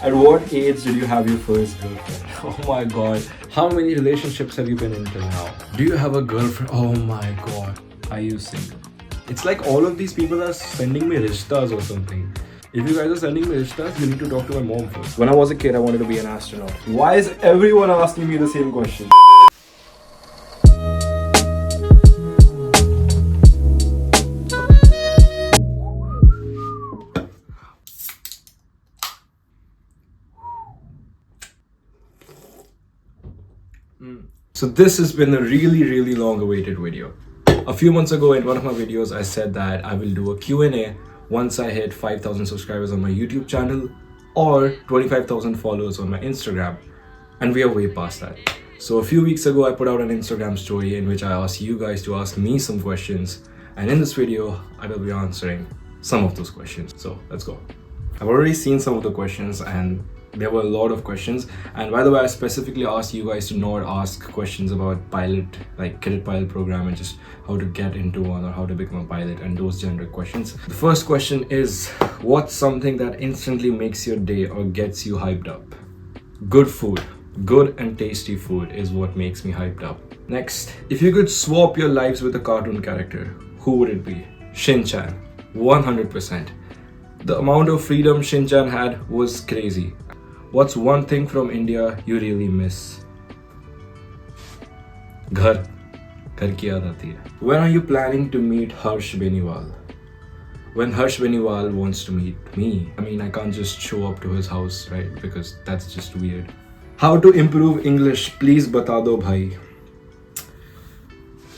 At what age did you have your first girlfriend? Oh my god. How many relationships have you been in till now? Do you have a girlfriend? Oh my god. Are you single? It's like all of these people are sending me rishtas or something. If you guys are sending me rishtas, you need to talk to my mom first. When I was a kid, I wanted to be an astronaut. Why is everyone asking me the same question? So this has been a really long awaited video. A few months ago in one of my videos I said that I will do a Q&A once I hit 5,000 subscribers on my YouTube channel or 25,000 followers on my Instagram, and we are way past that. So a few weeks ago I put out an Instagram story in which I asked you guys to ask me some questions, and in this video I will be answering some of those questions. So let's go. I've already seen some of the questions and there were a lot of questions, and by the way I specifically asked you guys to not ask questions about pilot, like cadet pilot program and just how to get into one or how to become a pilot and those generic questions. The first question is, what's something that instantly makes your day or gets you hyped up? Good food. Good and tasty food is what makes me hyped up. Next, if you could swap your lives with a cartoon character, who would it be? Shin-chan. 100%. The amount of freedom Shin-chan had was crazy. What's one thing from India you really miss? Ghar. Ghar ki yaad aati hai. When are you planning to meet Harsh Beniwal? When Harsh Beniwal wants to meet me. I mean, I can't just show up to his house, right? Because that's just weird. How to improve English? Please bata do bhai.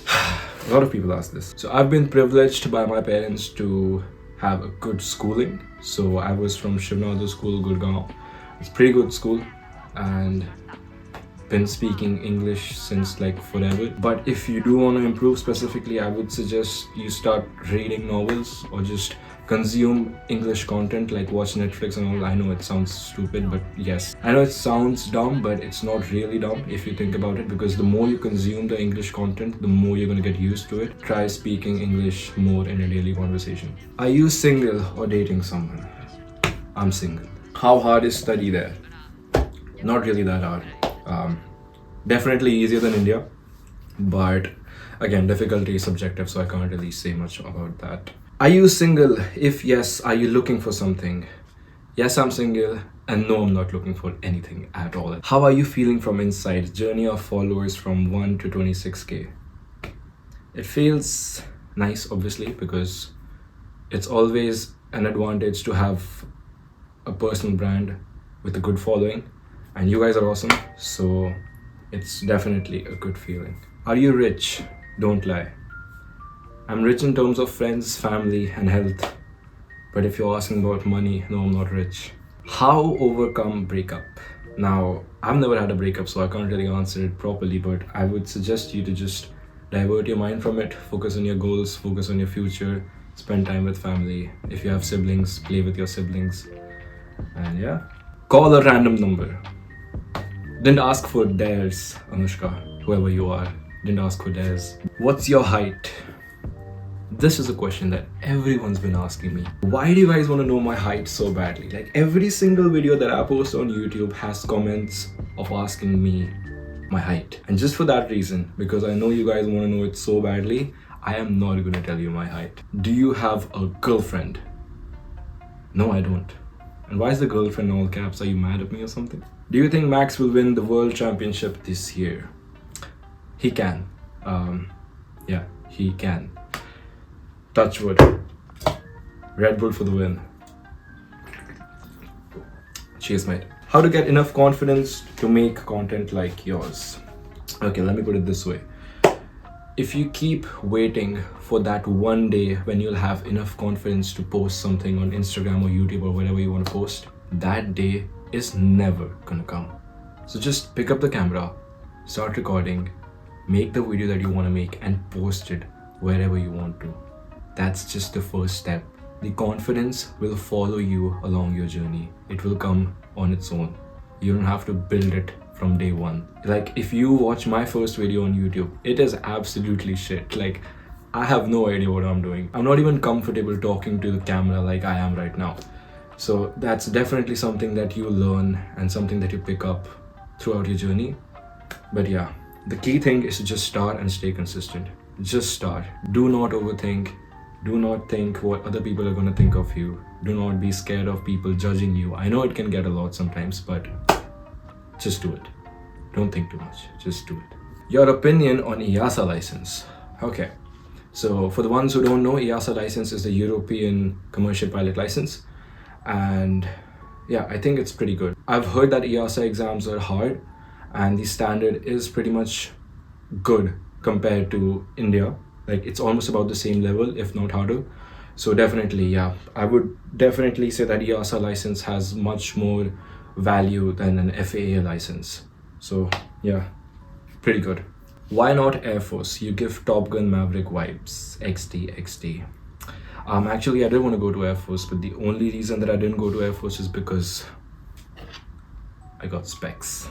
A lot of people ask this. So I've been privileged by my parents to have a good schooling. So I was from Shivnadu School, Gurgaon. It's a pretty good school and been speaking English since like forever. But if you do want to improve specifically, I would suggest you start reading novels or just consume English content, like watch Netflix and all. I know it sounds stupid, but yes. I know it sounds dumb, but it's not really dumb if you think about it, because the more you consume the English content, the more you're going to get used to it. Try speaking English more in a daily conversation. Are you single or dating someone? I'm single. How hard is study there? Not really that hard. Definitely easier than India, but again, difficulty is subjective, so I can't really say much about that. Are you single? If yes, are you looking for something? Yes, I'm single, and no, I'm not looking for anything at all. How are you feeling from inside? Journey of followers from 1 to 26k. It feels nice, obviously, because it's always an advantage to have a personal brand with a good following, and you guys are awesome, so it's definitely a good feeling. Are you rich? Don't lie. I'm rich in terms of friends, family and health, but if you're asking about money, no, I'm not rich. How overcome breakup? Now, I've never had a breakup, so I can't really answer it properly, but I would suggest you to just divert your mind from it, focus on your goals, focus on your future, spend time with family. If you have siblings, play with your siblings. And yeah, call a random number. Didn't ask for dares, Anushka, whoever you are. Didn't ask for dares. What's your height? This is a question that everyone's been asking me. Why do you guys want to know my height so badly? Like every single video that I post on YouTube has comments of asking me my height. And just for that reason, because I know you guys want to know it so badly, I am not going to tell you my height. Do you have a girlfriend? No, I don't. And why is the girlfriend in all caps? Are you mad at me or something? Do you think Max will win the world championship this year? He can. Yeah, he can. Touch wood. Red Bull for the win. Cheers, mate. How to get enough confidence to make content like yours? Okay, let me put it this way. If you keep waiting for that one day when you'll have enough confidence to post something on Instagram or YouTube or whatever you want to post, that day is never gonna come. So just pick up the camera, start recording, make the video that you want to make and post it wherever you want to. That's just the first step. The confidence will follow you along your journey. It will come on its own. You don't have to build it from day one. Like if you watch my first video on YouTube, it is absolutely shit. Like I have no idea what I'm doing. I'm not even comfortable talking to the camera like I am right now. So that's definitely something that you learn and something that you pick up throughout your journey. But yeah, the key thing is to just start and stay consistent. Just start. Do not overthink. Do not think what other people are going to think of you. Do not be scared of people judging you. I know it can get a lot sometimes, but just do it. Don't think too much. Just do it. Your opinion on EASA license. Okay. So for the ones who don't know, EASA license is the European commercial pilot license. And yeah, I think it's pretty good. I've heard that EASA exams are hard and the standard is pretty much good compared to India. Like it's almost about the same level, if not harder. So definitely, yeah, I would definitely say that EASA license has much more value than an FAA license. So yeah, pretty good. Why not Air Force? You give Top Gun Maverick vibes. XD. Actually, I didn't want to go to Air Force, but the only reason that I didn't go to Air Force is because I got specs.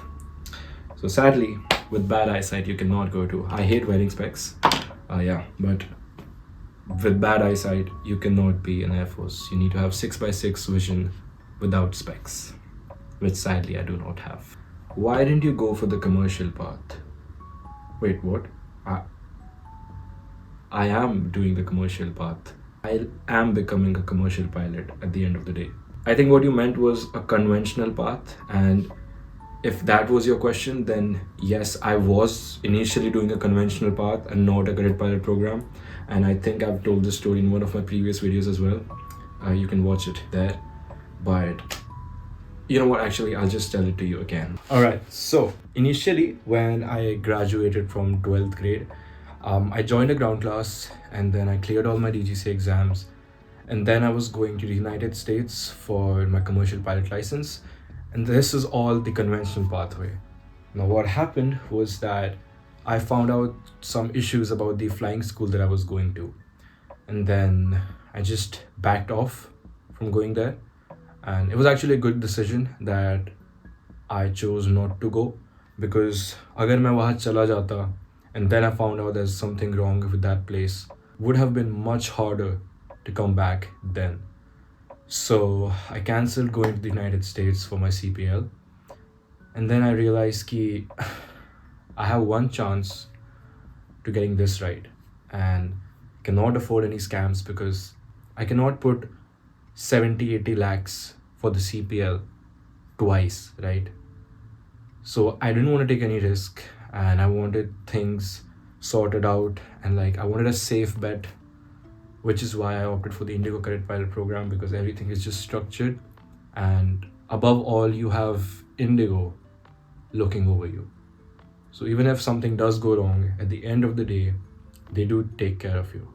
So sadly, with bad eyesight, you cannot go to. I hate wearing specs. Yeah, but with bad eyesight, you cannot be in Air Force. You need to have 6x6 vision without specs, which sadly I do not have. Why didn't you go for the commercial path? Wait, what? I am doing the commercial path. I am becoming a commercial pilot at the end of the day. I think what you meant was a conventional path, and if that was your question, then yes, I was initially doing a conventional path and not a cadet pilot program. And I think I've told this story in one of my previous videos as well. You can watch it there. But you know what, actually, I'll just tell it to you again. All right, so initially when I graduated from 12th grade, I joined a ground class and then I cleared all my DGC exams. And then I was going to the United States for my commercial pilot license. And this is all the conventional pathway. Now, what happened was that I found out some issues about the flying school that I was going to. And then I just backed off from going there. And it was actually a good decision that I chose not to go, because agar मैं वहाँ चला जाता and then I found out there's something wrong with that place, would have been much harder to come back then. So I cancelled going to the United States for my CPL. And then I realized ki I have one chance to getting this right, and cannot afford any scams because I cannot put 70-80 lakhs for the CPL twice, right? So I didn't want to take any risk, and I wanted things sorted out, and like I wanted a safe bet, which is why I opted for the Indigo Cadet Pilot program, because everything is just structured, and above all, you have Indigo looking over you. So even if something does go wrong, at the end of the day, they do take care of you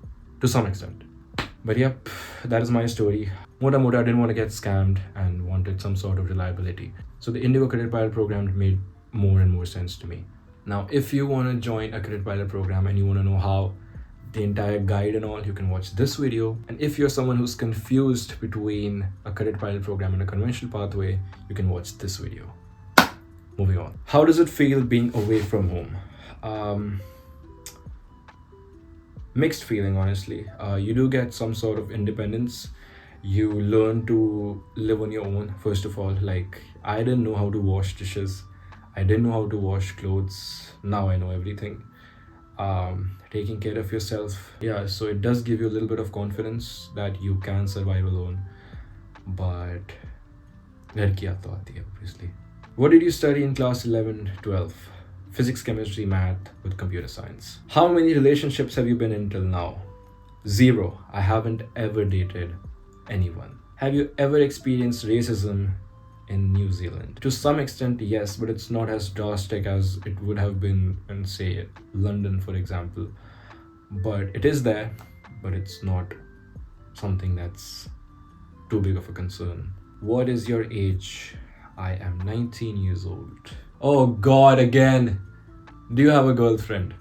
to some extent. But yep, that is my story. Mota, I didn't want to get scammed and wanted some sort of reliability. So the Indigo Cadet Pilot program made more and more sense to me. Now, if you want to join a cadet pilot program and you want to know how, the entire guide and all, you can watch this video. And if you're someone who's confused between a cadet pilot program and a conventional pathway, you can watch this video. Moving on. How does it feel being away from home? Mixed feeling, honestly. You do get some sort of independence. You learn to live on your own, first of all. Like, I didn't know how to wash dishes. I didn't know how to wash clothes. Now I know everything. Taking care of yourself. Yeah, so it does give you a little bit of confidence that you can survive alone. But घर की याद तो आती है, obviously. What did you study in class 11, 12? Physics, chemistry, math with computer science. How many relationships have you been in till now? 0. I haven't ever dated anyone. Have you ever experienced racism in New Zealand? To some extent, yes, but it's not as drastic as it would have been in, say, London, for example. But it is there, but it's not something that's too big of a concern. What is your age? I am 19 years old. Oh God, again. Do you have a girlfriend?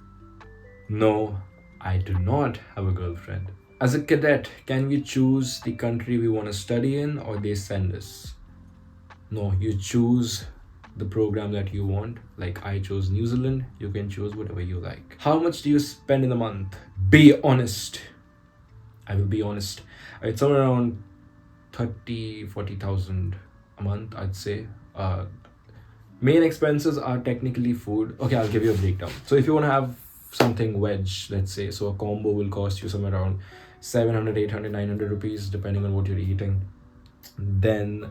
No, I do not have a girlfriend. As a cadet, can we choose the country we want to study in, or they send us? No, you choose the program that you want. Like I chose New Zealand, you can choose whatever you like. How much do you spend in a month? Be honest. I will be honest. It's somewhere around 30,000-40,000 a month, I'd say. Main expenses are technically food. Okay, I'll give you a breakdown. So if you want to have something veg, let's say, so a combo will cost you somewhere around 700, 800, 900 rupees depending on what you're eating. Then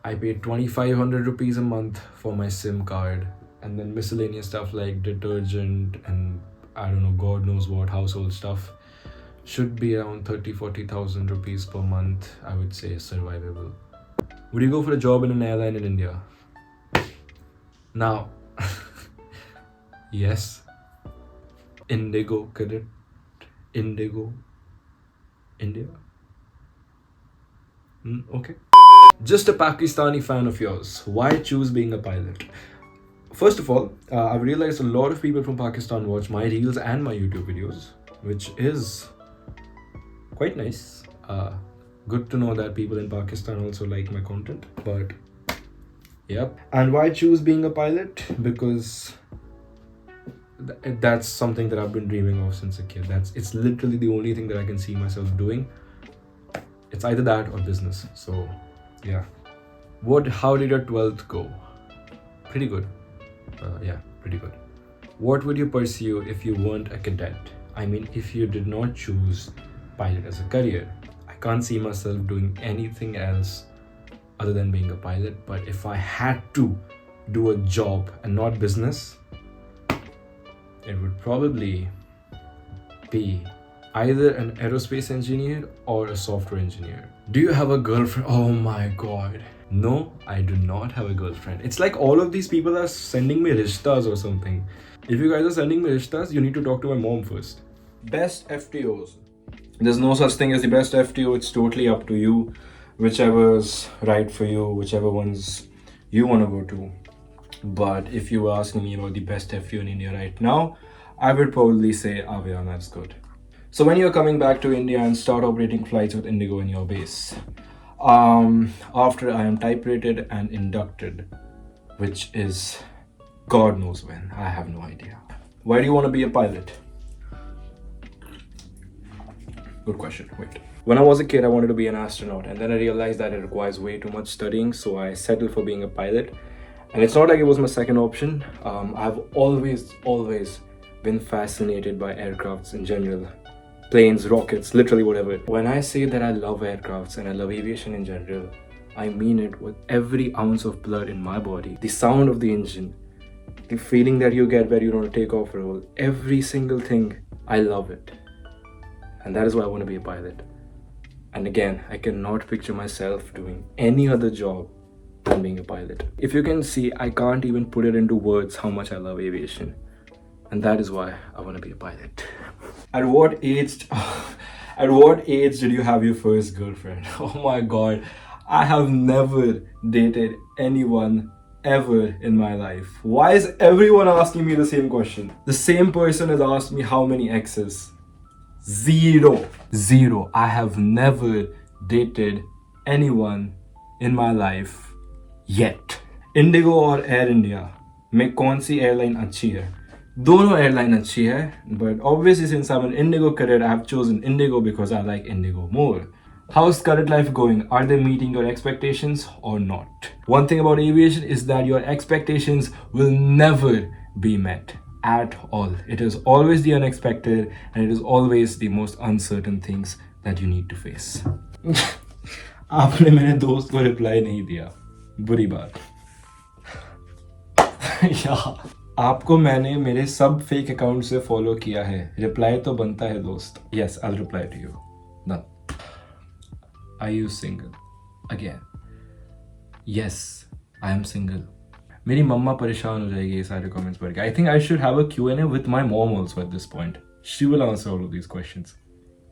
I pay 2,500 rupees a month for my SIM card, and then miscellaneous stuff like detergent and I don't know, God knows what household stuff should be around 30,000-40,000 rupees per month. I would say survivable. Would you go for a job in an airline in India? Now, yes. Indigo, cadet. Indigo. India. Okay. Just a Pakistani fan of yours. Why choose being a pilot? First of all, I've realized a lot of people from Pakistan watch my reels and my YouTube videos, which is quite nice. Good to know that people in Pakistan also like my content. But yep. And why choose being a pilot? Because that's something that I've been dreaming of since a kid. It's literally the only thing that I can see myself doing. It's either that or business. So yeah. How did your 12th go? Pretty good. Yeah, pretty good. What would you pursue if you weren't a cadet? I mean, if you did not choose pilot as a career. I can't see myself doing anything else other than being a pilot. But if I had to do a job and not business, it would probably be either an aerospace engineer or a software engineer. Do you have a girlfriend? Oh my god. No, I do not have a girlfriend. It's like all of these people are sending me rishtas or something. If you guys are sending me rishtas, you need to talk to my mom first. Best FTOs. There's no such thing as the best FTO. It's totally up to you. Whichever's right for you, whichever ones you want to go to. But if you were asking me about the best FTO in India right now, I would probably say Aviation is good. So when you're coming back to India and start operating flights with Indigo in your base, after I am type rated and inducted, which is God knows when, I have no idea. Why do you want to be a pilot? Good question. Wait. When I was a kid, I wanted to be an astronaut, and then I realized that it requires way too much studying, so I settled for being a pilot. And it's not like it was my second option. I've always been fascinated by aircrafts in general. Planes, rockets, literally whatever. When I say that I love aircrafts and I love aviation in general, I mean it with every ounce of blood in my body. The sound of the engine, the feeling that you get when you don't take off roll, every single thing, I love it. And that is why I want to be a pilot. And again, I cannot picture myself doing any other job than being a pilot. If you can see, I can't even put it into words how much I love aviation. And that is why I want to be a pilot. At what age did you have your first girlfriend? Oh my god, I have never dated anyone ever in my life. Why is everyone asking me the same question? The same person has asked me how many exes. Zero. I have never dated anyone in my life yet. Indigo or Air India? में कौन सी airline अच्छी है? दोनों airline अच्छी है, but obviously since I'm an Indigo cadet, I have chosen Indigo because I like Indigo more. How's cadet life going? Are they meeting your expectations or not? One thing about aviation is that your expectations will never be met at all. It is always the unexpected, and it is always the most uncertain things that you need to face. आपने मेरे दोस्त को reply नहीं दिया, बुरी बात. यार, आपको मैंने मेरे सब फेक अकाउंट से फॉलो किया है, रिप्लाई तो बनता है दोस्त. Yes, I'll reply to you. Done. Are you single? Again. Yes, I am single. मेरी मम्मा परेशान हो जाएगी ये सारे कमेंट्स पढ़ के. I think I should have a Q&A with my mom also at this point. She will answer all of these questions.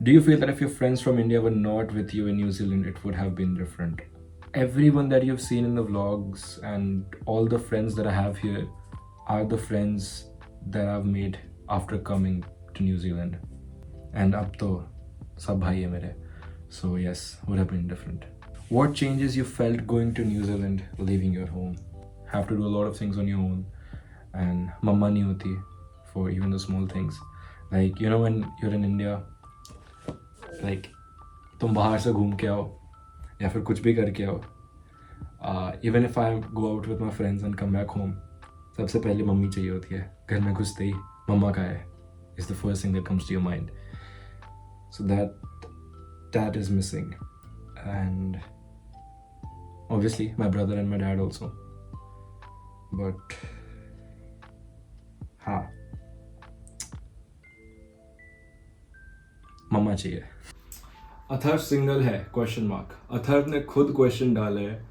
Do you feel that if your friends from India were not with you in New Zealand, it would have been different? Everyone that you've seen in the vlogs and all the friends that I have here are the friends that I've made after coming to New Zealand. And ab to sab bhai hai mere. So yes, would have been different. What changes you felt going to New Zealand, leaving your home? Have to do a lot of things on your own, and mama nahi hoti for even the small things. Like, you know, when you're in India, like tum bahar se ghoom ke aao, या फिर कुछ भी करके आओ, even if I go out with my friends and come back home, सबसे पहले mummy चाहिए होती है. घर में घुसते ही मम्मा का है is the first thing that comes to your mind. So that is missing. And obviously my brother and my dad also. But हाँ, मम्मा चाहिए. अथर्व सिंगल है? Question mark. अथर्व ने खुद क्वेश्चन डाला है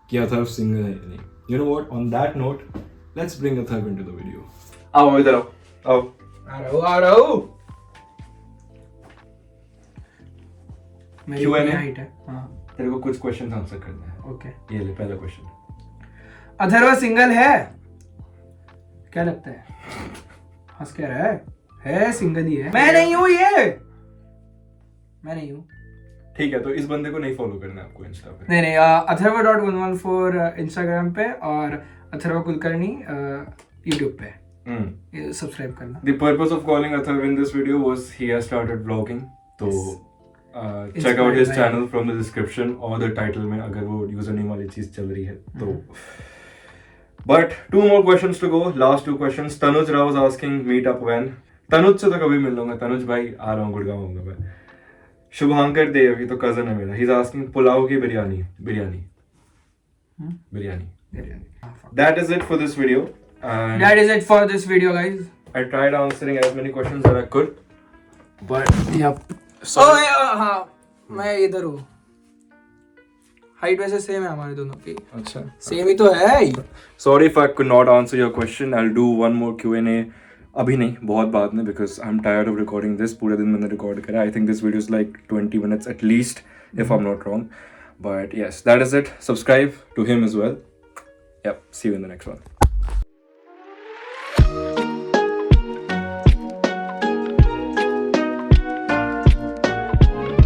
कि अथर्व सिंगल है या नहीं. You know what? On that note, let's bring Atharv into the video. आओ इधर आओ. आ रहा हूँ. मेरी हाइट है. हाँ. तेरे को कुछ क्वेश्चन आंसर करना है. ओके. ये ले पहला क्वेश्चन. अथर्व सिंगल है? क्या लगता है? हंस क्या रहा है सिंगल ही है. मैं नहीं हूँ ये. मैं नहीं हूँ. ठीक है, तो इस बंदे को नहीं फॉलो करना है आपको इंस्टा पे. नहीं अथर्व.114 इंस्टाग्राम पे और अथर्व कुलकर्णी यूट्यूब पे. सब्सक्राइब करना. The purpose of calling Atharv in this video was he has started vlogging. तो check out his channel from the description or the title में अगर वो username वाली चीज चल रही है तो. But 2 more questions to go. Last 2 questions. Tanuj Rao is asking meet up when. Tanuj से तो कभी मिल लूंगा. तनुज भाई आ रहा हूँ, गुड़गांव आऊंगा मैं. शुभांकर देव, ये तो कजन है मेरा. He's asking पुलाव की biryani. That is it for this video. And that is it for this video, guys. I tried answering as many questions that I could, but yep. Sorry. हाँ, मैं इधर हूँ. हाइट वैसे सेम है हमारे दोनों की. अच्छा. सेम ही तो है. Sorry if I could not answer your question. I'll do one more Q&A. अभी नहीं, बहुत बाद में, because I'm tired of recording this. पूरे दिन मैंने record करा. I think this video is like 20 minutes at least, if I'm not wrong. But yes, that is it. Subscribe to him as well. Yep. See you in the next one.